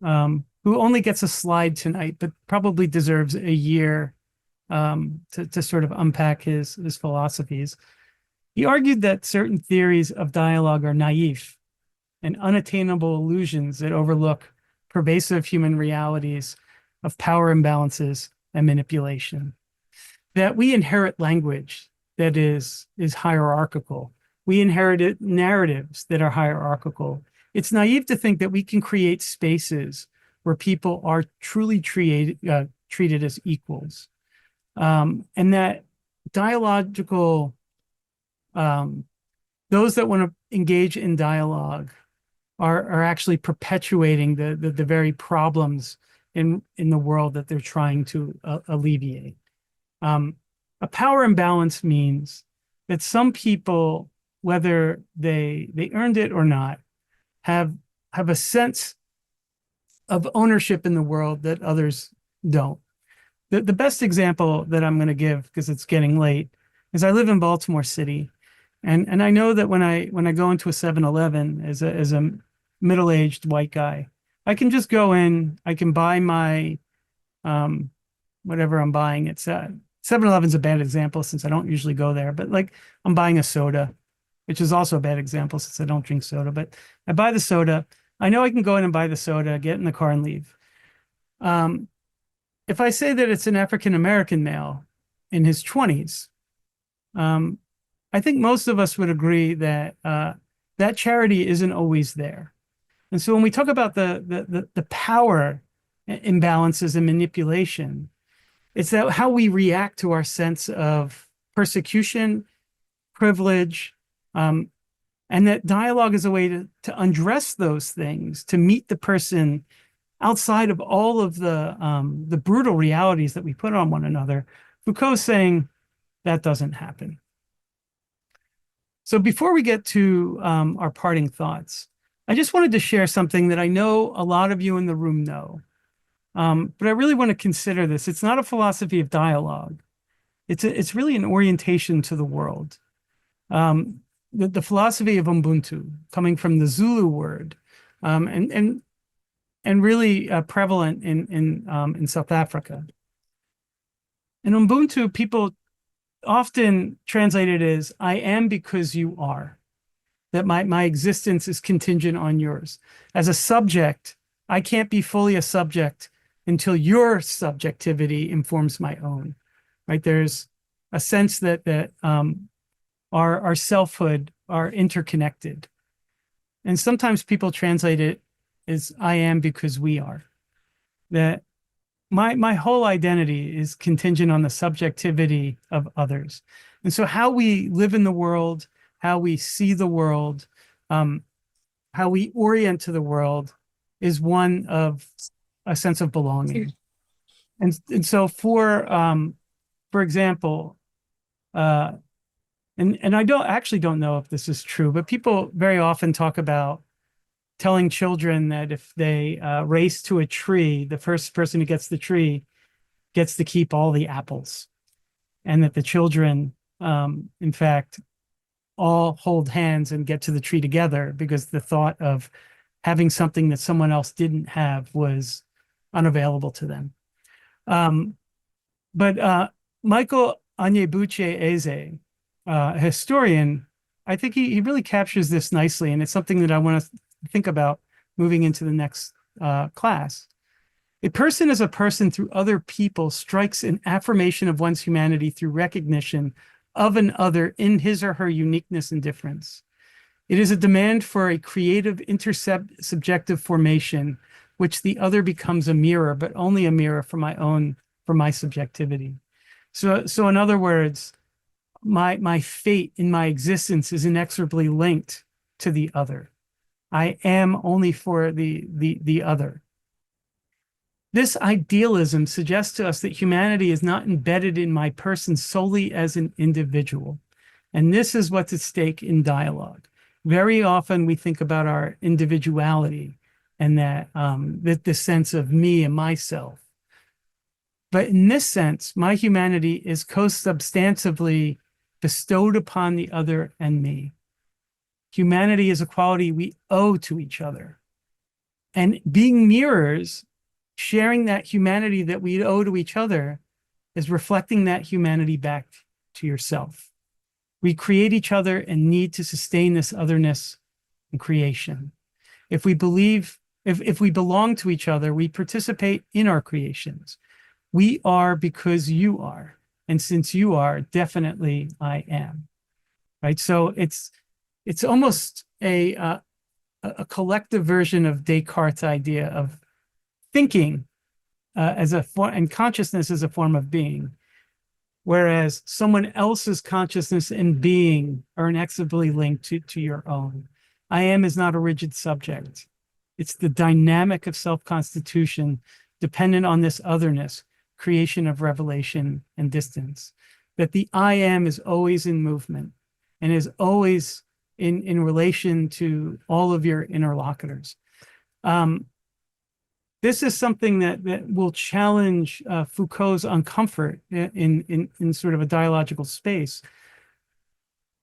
who only gets a slide tonight, but probably deserves a year to sort of unpack his philosophies. He argued that certain theories of dialogue are naive and unattainable illusions that overlook pervasive human realities of power imbalances and manipulation. That we inherit language that is hierarchical. We inherited narratives that are hierarchical. It's naive to think that we can create spaces where people are truly treated as equals. And that dialogical, those that want to engage in dialogue are actually perpetuating the very problems in the world that they're trying to alleviate. A power imbalance means that some people, whether they earned it or not, have a sense of ownership in the world that others don't. The best example that I'm going to give, because it's getting late, is I live in Baltimore City, and I know that when I go into a 7-Eleven as a middle-aged white guy, I can just go in, I can buy my whatever I'm buying. It's 7-Eleven's a bad example since I don't usually go there, but like I'm buying a soda, which is also a bad example since I don't drink soda, but I buy the soda. I know I can go in and buy the soda, get in the car and leave. If I say that it's an African-American male in his 20s, I think most of us would agree that that charity isn't always there. And so when we talk about the power imbalances and manipulation, it's that how we react to our sense of persecution, privilege, and that dialogue is a way to undress those things, to meet the person outside of all of the brutal realities that we put on one another. Foucault's saying that doesn't happen. So before we get to our parting thoughts, I just wanted to share something that I know a lot of you in the room know, but I really want to consider this. It's not a philosophy of dialogue. It's really an orientation to the world. The philosophy of Ubuntu, coming from the Zulu word, and really prevalent in South Africa. In Ubuntu, people often translate it as "I am because you are." That my existence is contingent on yours. As a subject, I can't be fully a subject until your subjectivity informs my own. Right? There's a sense that our selfhood are interconnected. And sometimes people translate it as I am because we are. That my whole identity is contingent on the subjectivity of others. And so how we live in the world, how we see the world, how we orient to the world is one of a sense of belonging. And so for example, uh, and I don't know if this is true, but people very often talk about telling children that if they race to a tree, the first person who gets the tree gets to keep all the apples, and that the children, in fact, all hold hands and get to the tree together because the thought of having something that someone else didn't have was unavailable to them. But Michael Onyebuchi Eze, a historian, I think he really captures this nicely, and it's something that I want to think about moving into the next class. A person as a person through other people strikes an affirmation of one's humanity through recognition of an other in his or her uniqueness and difference. It is a demand for a creative intersubjective formation, which the other becomes a mirror, but only a mirror for my subjectivity. So in other words, my fate in my existence is inexorably linked to the other. I am only for the other. This idealism suggests to us that humanity is not embedded in my person solely as an individual. And this is what's at stake in dialogue. Very often we think about our individuality and that the sense of me and myself. But in this sense, my humanity is co-substantively bestowed upon the other and me. Humanity is a quality we owe to each other. And being mirrors, sharing that humanity that we owe to each other, is reflecting that humanity back to yourself. We create each other and need to sustain this otherness in creation. If we belong to each other, we participate in our creations. We are because you are. And since you are, definitely I am. Right? So it's almost a collective version of Descartes' idea of thinking as a form, and consciousness as a form of being, whereas someone else's consciousness and being are inexorably linked to your own. I am is not a rigid subject. It's the dynamic of self-constitution dependent on this otherness, creation of revelation and distance, that the I am is always in movement and is always in relation to all of your interlocutors. This is something that will challenge Foucault's uncomfort in sort of a dialogical space.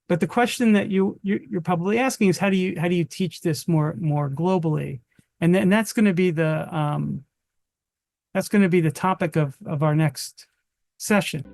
But the question that you're probably asking is how do you teach this more globally? And then that's going to be the topic of our next session.